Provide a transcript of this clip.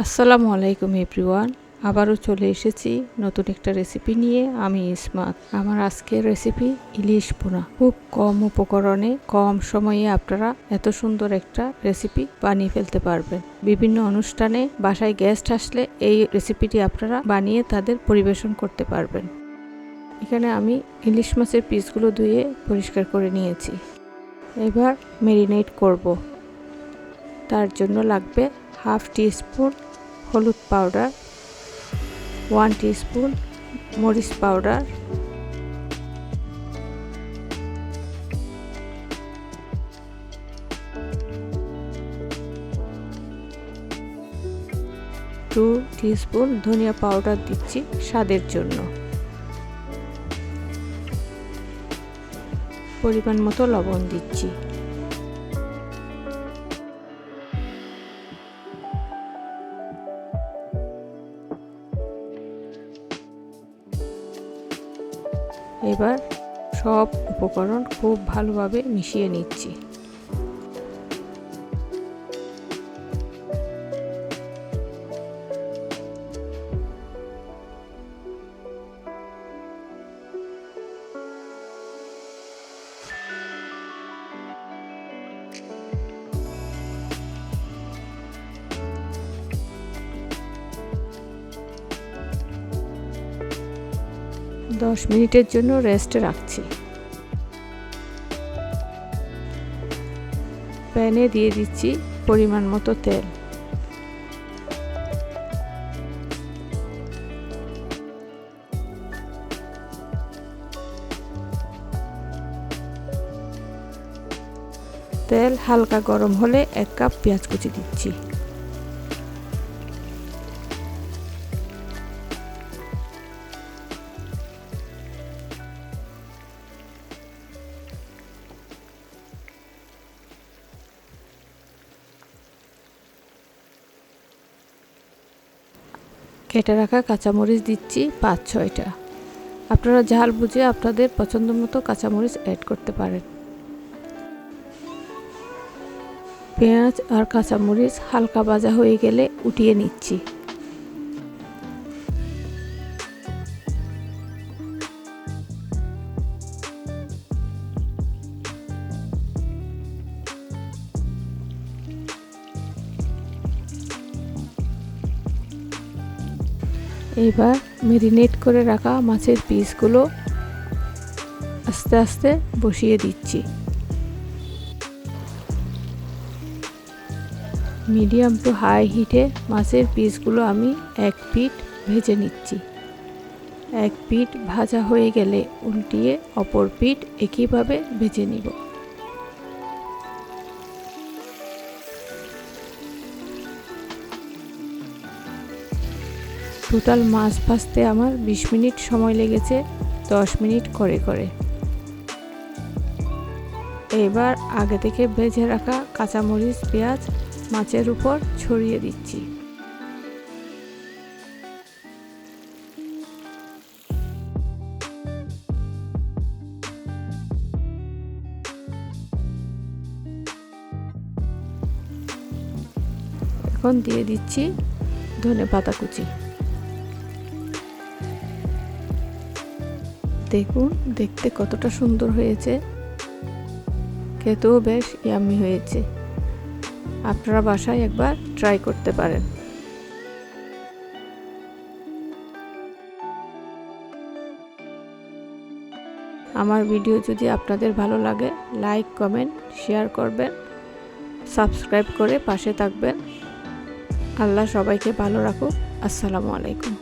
আসসালামু আলাইকুম এভরিওয়ান। আবারও চলে এসেছি নতুন একটা রেসিপি নিয়ে। আমি ইসমাত। আমার আজকের রেসিপি ইলিশ ভুনা। খুব কম উপকরণে কম সময়ে আপনারা এত সুন্দর একটা রেসিপি বানিয়ে ফেলতে পারবেন। বিভিন্ন অনুষ্ঠানে বাসায় গেস্ট আসলে এই রেসিপিটি আপনারা বানিয়ে তাদের পরিবেশন করতে পারবেন। এখানে আমি ইলিশ মাছের পিসগুলো ধুয়ে পরিষ্কার করে নিয়েছি। এবার ম্যারিনেট করব। তার জন্য লাগবে হাফ টিস্পুন হলুদ পাউডার, 1 টিস্পুন মরিচ পাউডার, 2 টিস্পুন ধনিয়া পাউডার দিচ্ছি স্বাদের জন্য, পরিমাণ মতো লবণ দিচ্ছি। এবার সব উপকরণ খুব ভালোভাবে মিশিয়ে নিচ্ছি। 10 মিনিটের জন্য রেস্টে রাখছি। প্যানে দিয়ে দিচ্ছি পরিমাণ মতো তেল। তেল হালকা গরম হলে 1 কাপ পেঁয়াজ কুচি দিচ্ছি। কেটে রাখা কাঁচামরিচ দিচ্ছি 5-6টা। আপনারা ঝাল বুঝে আপনাদের পছন্দ মতো কাঁচামরিচ অ্যাড করতে পারেন। পেঁয়াজ আর কাঁচামরিচ হালকা ভাজা হয়ে গেলে উঠিয়ে নিচ্ছি। এবার ম্যারিনেট করে রাখা মাছের পিসগুলো আস্তে আস্তে বসিয়ে দিচ্ছি। মিডিয়াম টু হাই হিটে মাছের পিসগুলো আমি 1 পিঠ ভেজে নিচ্ছি। 1 পিঠ ভাজা হয়ে গেলে উল্টিয়ে অপর পিঠ একইভাবে ভেজে নিব। টোটাল মাছ ভাজতে আমার 20 মিনিট সময় লেগেছে, 10 মিনিট করে করে। এবার আগে থেকে ভেজে রাখা কাঁচামরিচ পেঁয়াজ মাছের উপর ছড়িয়ে দিচ্ছি। এখন দিয়ে দিচ্ছি ধনেপাতা কুচি। দেখুন দেখতে কতটা সুন্দর হয়েছে, খেতেও বেশ ইয়াম্মি হয়েছে। আপনারা বাসায় একবার ট্রাই করতে পারেন। আমার ভিডিও যদি আপনাদের ভালো লাগে লাইক কমেন্ট শেয়ার করবেন, সাবস্ক্রাইব করে পাশে থাকবেন। আল্লাহ সবাইকে ভালো রাখুক। আসসালামু আলাইকুম।